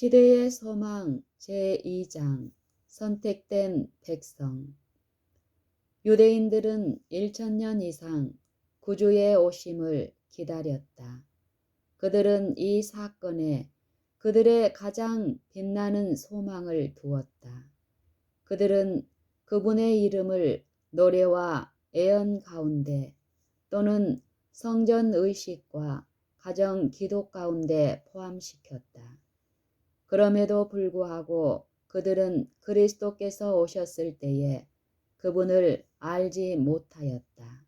시대의 소망 제2장 선택된 백성. 유대인들은 1000년 이상 구주의 오심을 기다렸다. 그들은 이 사건에 그들의 가장 빛나는 소망을 두었다. 그들은 그분의 이름을 노래와 애연 가운데 또는 성전 의식과 가정 기도 가운데 포함시켰다. 그럼에도 불구하고 그들은 그리스도께서 오셨을 때에 그분을 알지 못하였다.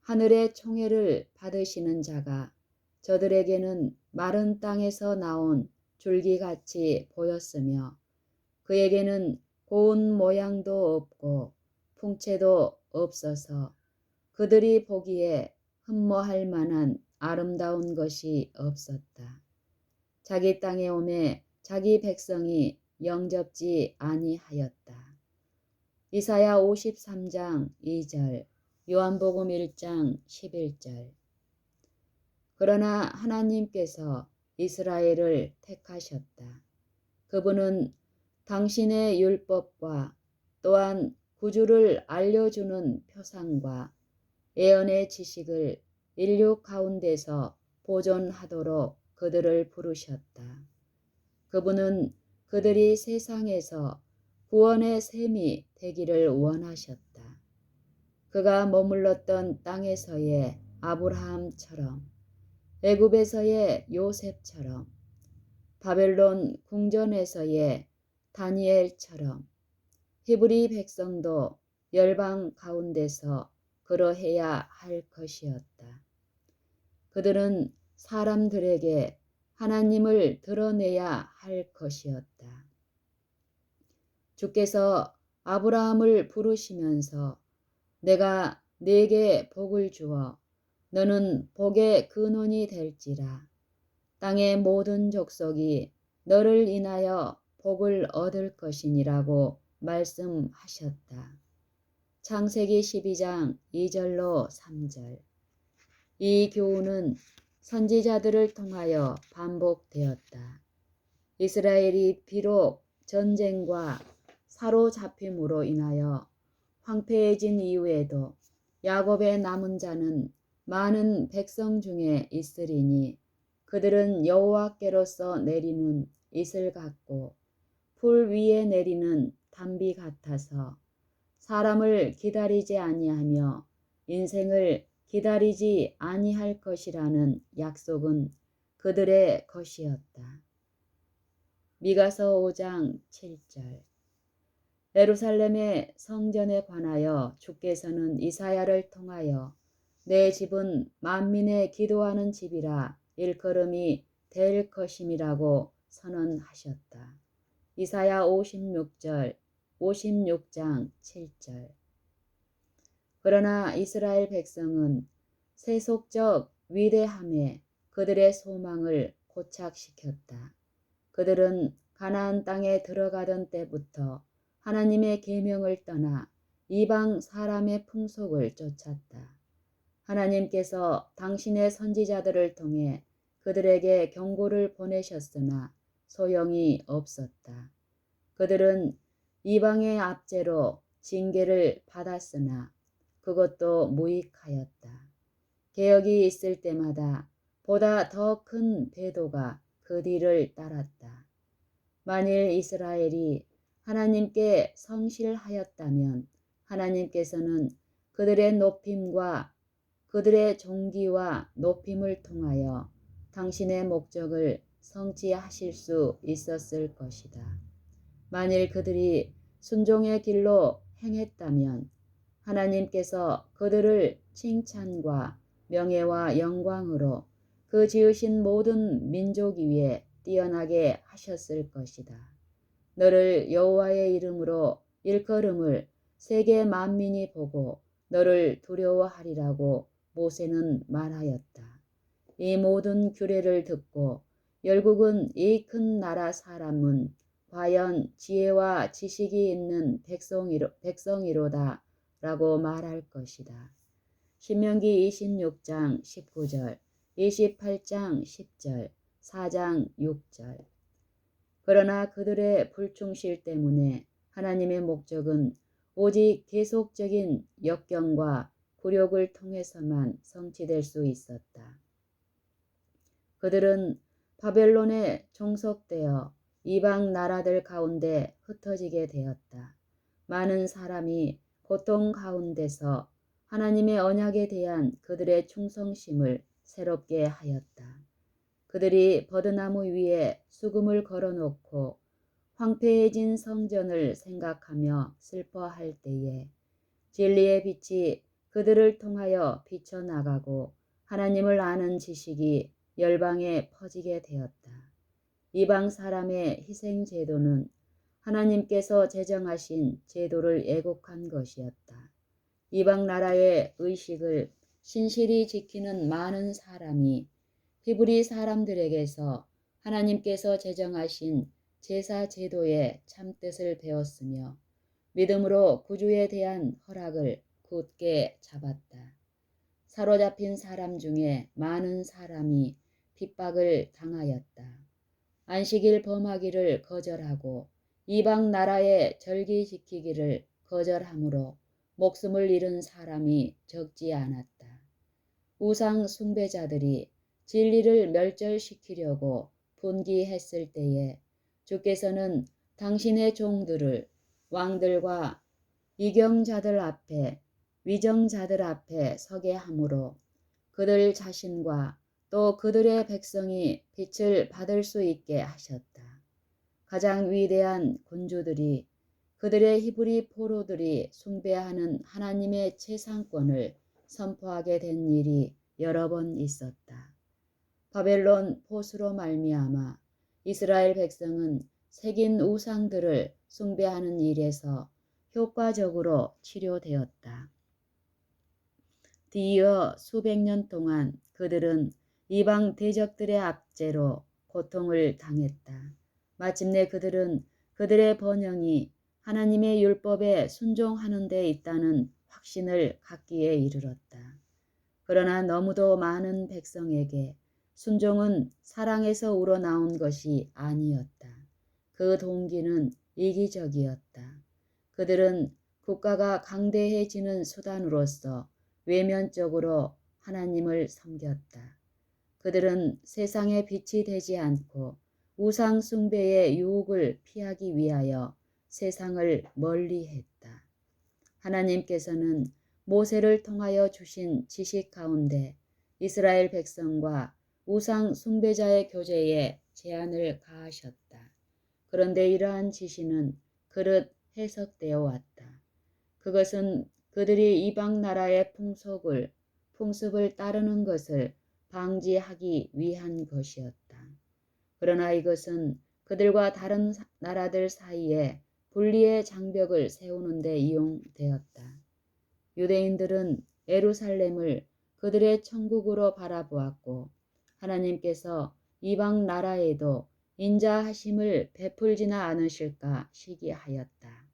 하늘의 총애를 받으시는 자가 저들에게는 마른 땅에서 나온 줄기같이 보였으며 그에게는 고운 모양도 없고 풍채도 없어서 그들이 보기에 흠모할 만한 아름다운 것이 없었다. 자기 땅에 오매 자기 백성이 영접지 아니하였다. 이사야 53장 2절, 요한복음 1장 11절. 그러나 하나님께서 이스라엘을 택하셨다. 그분은 당신의 율법과 또한 구주를 알려주는 표상과 예언의 지식을 인류 가운데서 보존하도록 그들을 부르셨다. 그분은 그들이 세상에서 구원의 셈이 되기를 원하셨다. 그가 머물렀던 땅에서의 아브라함처럼, 애굽에서의 요셉처럼, 바벨론 궁전에서의 다니엘처럼 히브리 백성도 열방 가운데서 그러해야 할 것이었다. 그들은 사람들에게 하나님을 드러내야 할 것이었다. 주께서 아브라함을 부르시면서 내가 네게 복을 주어 너는 복의 근원이 될지라. 땅의 모든 족속이 너를 인하여 복을 얻을 것이니라고 말씀하셨다. 창세기 12장 2절로 3절. 이 교훈은 선지자들을 통하여 반복되었다. 이스라엘이 비록 전쟁과 사로잡힘으로 인하여 황폐해진 이후에도 야곱의 남은 자는 많은 백성 중에 있으리니 그들은 여호와께로서 내리는 이슬 같고 풀 위에 내리는 단비 같아서 사람을 기다리지 아니하며 인생을 기다리지 아니할 것이라는 약속은 그들의 것이었다. 미가서 5장 7절. 예루살렘의 성전에 관하여 주께서는 이사야를 통하여 내 집은 만민의 기도하는 집이라 일컬음이 될 것임이라고 선언하셨다. 이사야 56절, 56장 7절. 그러나 이스라엘 백성은 세속적 위대함에 그들의 소망을 고착시켰다. 그들은 가나안 땅에 들어가던 때부터 하나님의 계명을 떠나 이방 사람의 풍속을 쫓았다. 하나님께서 당신의 선지자들을 통해 그들에게 경고를 보내셨으나 소용이 없었다. 그들은 이방의 압제로 징계를 받았으나 그것도 무익하였다. 개혁이 있을 때마다 보다 더 큰 배도가 그 뒤를 따랐다. 만일 이스라엘이 하나님께 성실하였다면 하나님께서는 그들의 높임과 그들의 존귀와 높임을 통하여 당신의 목적을 성취하실 수 있었을 것이다. 만일 그들이 순종의 길로 행했다면 하나님께서 그들을 칭찬과 명예와 영광으로 그 지으신 모든 민족 위에 뛰어나게 하셨을 것이다. 너를 여호와의 이름으로 일컬음을 세계 만민이 보고 너를 두려워하리라고 모세는 말하였다. 이 모든 규례를 듣고 열국은 이 큰 나라 사람은 과연 지혜와 지식이 있는 백성이로다 라고 말할 것이다. 신명기 26장 19절, 28장 10절, 4장 6절. 그러나 그들의 불충실 때문에 하나님의 목적은 오직 계속적인 역경과 굴욕을 통해서만 성취될 수 있었다. 그들은 바벨론에 종속되어 이방 나라들 가운데 흩어지게 되었다. 많은 사람이 고통 가운데서 하나님의 언약에 대한 그들의 충성심을 새롭게 하였다. 그들이 버드나무 위에 수금을 걸어놓고 황폐해진 성전을 생각하며 슬퍼할 때에 진리의 빛이 그들을 통하여 비쳐나가고 하나님을 아는 지식이 열방에 퍼지게 되었다. 이방 사람의 희생 제도는 하나님께서 제정하신 제도를 애곡한 것이었다. 이방 나라의 의식을 신실히 지키는 많은 사람이 히브리 사람들에게서 하나님께서 제정하신 제사 제도의 참뜻을 배웠으며 믿음으로 구주에 대한 허락을 굳게 잡았다. 사로잡힌 사람 중에 많은 사람이 핍박을 당하였다. 안식일 범하기를 거절하고 이방 나라의 절기 지키기를 거절함으로 목숨을 잃은 사람이 적지 않았다. 우상 숭배자들이 진리를 멸절시키려고 분기했을 때에 주께서는 당신의 종들을 왕들과 이경자들 앞에 위정자들 앞에 서게 하므로 그들 자신과 또 그들의 백성이 빛을 받을 수 있게 하셨다. 가장 위대한 군주들이 그들의 히브리 포로들이 숭배하는 하나님의 최상권을 선포하게 된 일이 여러 번 있었다. 바벨론 포수로 말미암아 이스라엘 백성은 새긴 우상들을 숭배하는 일에서 효과적으로 치료되었다. 뒤이어 수백 년 동안 그들은 이방 대적들의 압제로 고통을 당했다. 마침내 그들은 그들의 번영이 하나님의 율법에 순종하는 데 있다는 확신을 갖기에 이르렀다. 그러나 너무도 많은 백성에게 순종은 사랑에서 우러나온 것이 아니었다. 그 동기는 이기적이었다. 그들은 국가가 강대해지는 수단으로서 외면적으로 하나님을 섬겼다. 그들은 세상의 빛이 되지 않고 우상 숭배의 유혹을 피하기 위하여 세상을 멀리했다. 하나님께서는 모세를 통하여 주신 지식 가운데 이스라엘 백성과 우상 숭배자의 교제에 제한을 가하셨다. 그런데 이러한 지시는 그릇 해석되어 왔다. 그것은 그들이 이방 나라의 풍습을 따르는 것을 방지하기 위한 것이었다. 그러나 이것은 그들과 다른 나라들 사이에 분리의 장벽을 세우는 데 이용되었다. 유대인들은 예루살렘을 그들의 천국으로 바라보았고 하나님께서 이방 나라에도 인자하심을 베풀지나 않으실까 시기하였다.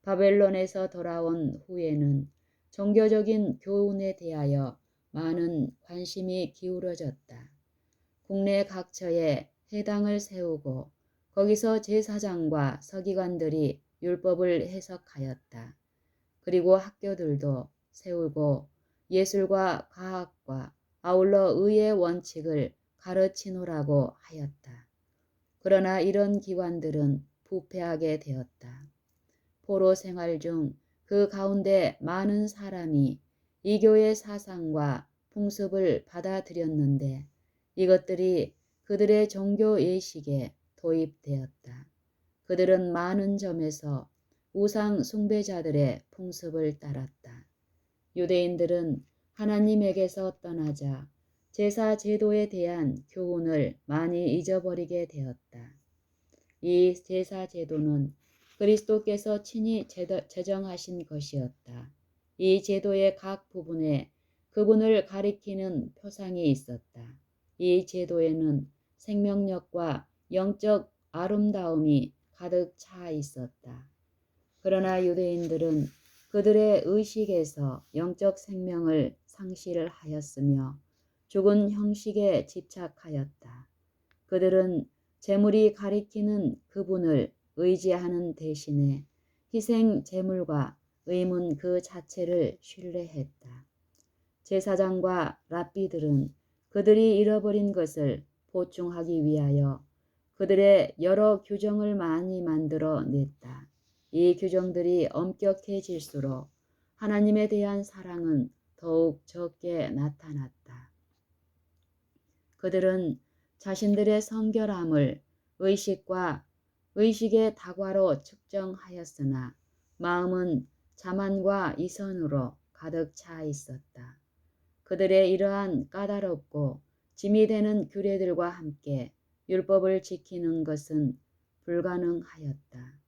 바벨론에서 돌아온 후에는 종교적인 교훈에 대하여 많은 관심이 기울어졌다. 국내 각처에 회당을 세우고 거기서 제사장과 서기관들이 율법을 해석하였다. 그리고 학교들도 세우고 예술과 과학과 아울러 의의 원칙을 가르치노라고 하였다. 그러나 이런 기관들은 부패하게 되었다. 포로 생활 중 그 가운데 많은 사람이 이교의 사상과 풍습을 받아들였는데 이것들이 그들의 종교 예식에 도입되었다. 그들은 많은 점에서 우상 숭배자들의 풍습을 따랐다. 유대인들은 하나님에게서 떠나자 제사 제도에 대한 교훈을 많이 잊어버리게 되었다. 이 제사 제도는 그리스도께서 친히 제정하신 것이었다. 이 제도의 각 부분에 그분을 가리키는 표상이 있었다. 이 제도에는 생명력과 영적 아름다움이 가득 차 있었다. 그러나 유대인들은 그들의 의식에서 영적 생명을 상실하였으며 죽은 형식에 집착하였다. 그들은 재물이 가리키는 그분을 의지하는 대신에 희생 제물과 의문 그 자체를 신뢰했다. 제사장과 랍비들은 그들이 잃어버린 것을 보충하기 위하여 그들의 여러 규정을 많이 만들어 냈다. 이 규정들이 엄격해질수록 하나님에 대한 사랑은 더욱 적게 나타났다. 그들은 자신들의 성결함을 의식의 다과로 측정하였으나 마음은 자만과 이선으로 가득 차 있었다. 그들의 이러한 까다롭고 짐이 되는 규례들과 함께 율법을 지키는 것은 불가능하였다.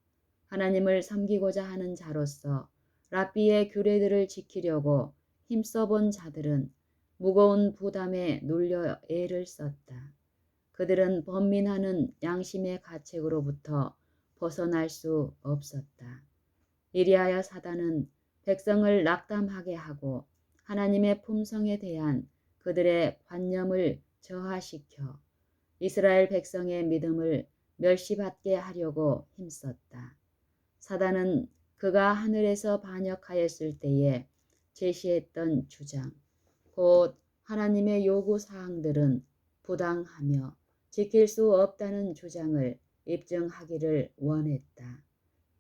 하나님을 섬기고자 하는 자로서 랍비의 규례들을 지키려고 힘써본 자들은 무거운 부담에 눌려 애를 썼다. 그들은 번민하는 양심의 가책으로부터 벗어날 수 없었다. 이리하여 사단은 백성을 낙담하게 하고 하나님의 품성에 대한 그들의 관념을 저하시켜 이스라엘 백성의 믿음을 멸시받게 하려고 힘썼다. 사단은 그가 하늘에서 반역하였을 때에 제시했던 주장, 곧 하나님의 요구 사항들은 부당하며 지킬 수 없다는 주장을 입증하기를 원했다.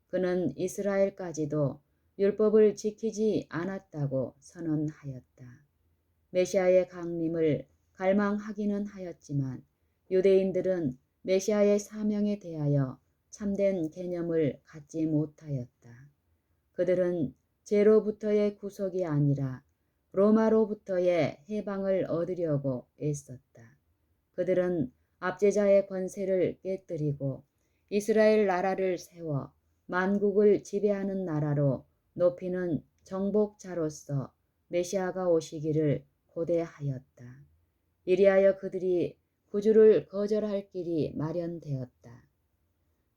그는 이스라엘까지도 율법을 지키지 않았다고 선언하였다. 메시아의 강림을 갈망하기는 하였지만 유대인들은 메시아의 사명에 대하여 참된 개념을 갖지 못하였다. 그들은 죄로부터의 구속이 아니라 로마로부터의 해방을 얻으려고 애썼다. 그들은 압제자의 권세를 깨뜨리고 이스라엘 나라를 세워 만국을 지배하는 나라로 높이는 정복자로서 메시아가 오시기를 고대하였다. 이리하여 그들이 구주를 거절할 길이 마련되었다.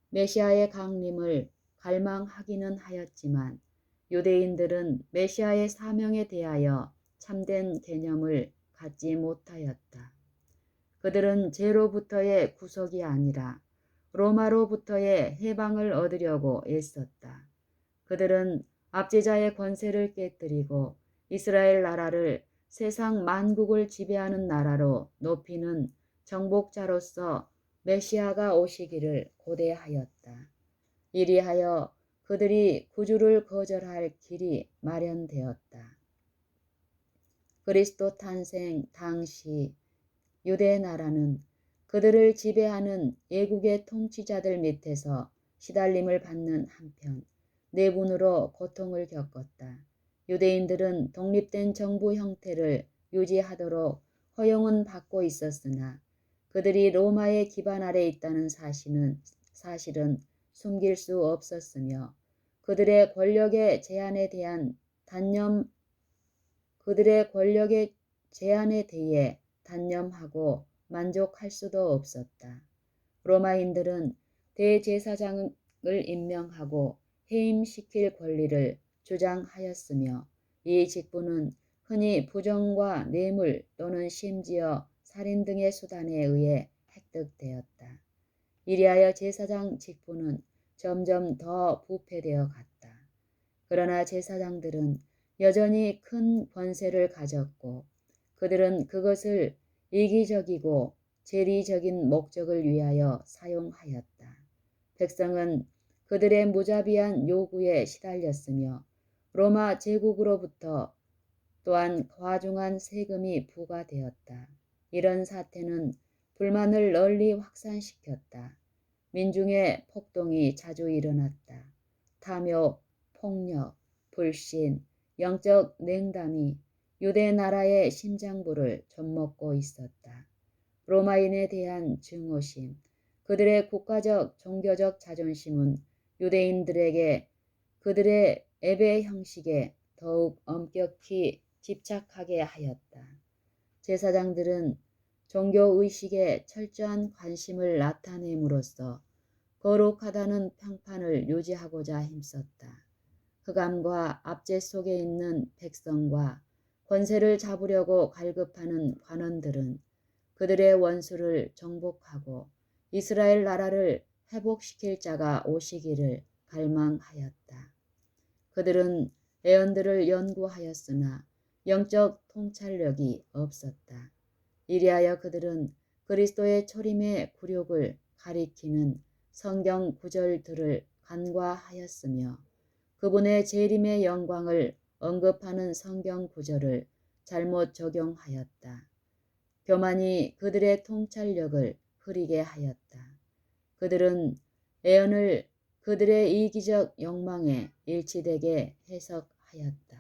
메시아의 강림을 갈망하기는 하였지만 유대인들은 메시아의 사명에 대하여 참된 개념을 갖지 못하였다. 그들은 죄로부터의 구속이 아니라 로마로부터의 해방을 얻으려고 애썼다. 그들은 압제자의 권세를 깨뜨리고 이스라엘 나라를 세상 만국을 지배하는 나라로 높이는 정복자로서 메시아가 오시기를 고대하였다. 이리하여 그들이 구주를 거절할 길이 마련되었다. 그리스도 탄생 당시 유대 나라는 그들을 지배하는 애국의 통치자들 밑에서 시달림을 받는 한편 내분으로 고통을 겪었다. 유대인들은 독립된 정부 형태를 유지하도록 허용은 받고 있었으나 그들이 로마의 기반 아래 있다는 사실은 숨길 수 없었으며 그들의 권력의 제한에 대해 단념하고 만족할 수도 없었다. 로마인들은 대제사장을 임명하고 해임시킬 권리를 주장하였으며 이 직분은 흔히 부정과 뇌물 또는 심지어 살인 등의 수단에 의해 획득되었다. 이리하여 제사장 직분은 점점 더 부패되어 갔다. 그러나 제사장들은 여전히 큰 권세를 가졌고 그들은 그것을 이기적이고 재리적인 목적을 위하여 사용하였다. 백성은 그들의 무자비한 요구에 시달렸으며 로마 제국으로부터 또한 과중한 세금이 부과되었다. 이런 사태는 불만을 널리 확산시켰다. 민중의 폭동이 자주 일어났다. 탐욕, 폭력, 불신, 영적 냉담이 유대 나라의 심장부를 좀먹고 있었다. 로마인에 대한 증오심, 그들의 국가적 종교적 자존심은 유대인들에게 그들의 예배 형식에 더욱 엄격히 집착하게 하였다. 제사장들은 종교의식에 철저한 관심을 나타냄으로써 거룩하다는 평판을 유지하고자 힘썼다. 흑암과 압제 속에 있는 백성과 권세를 잡으려고 갈급하는 관원들은 그들의 원수를 정복하고 이스라엘 나라를 회복시킬 자가 오시기를 갈망하였다. 그들은 예언들을 연구하였으나 영적 통찰력이 없었다. 이리하여 그들은 그리스도의 초림의 굴욕을 가리키는 성경 구절들을 간과하였으며 그분의 재림의 영광을 언급하는 성경 구절을 잘못 적용하였다. 교만이 그들의 통찰력을 흐리게 하였다. 그들은 예언을 그들의 이기적 욕망에 일치되게 해석하였다.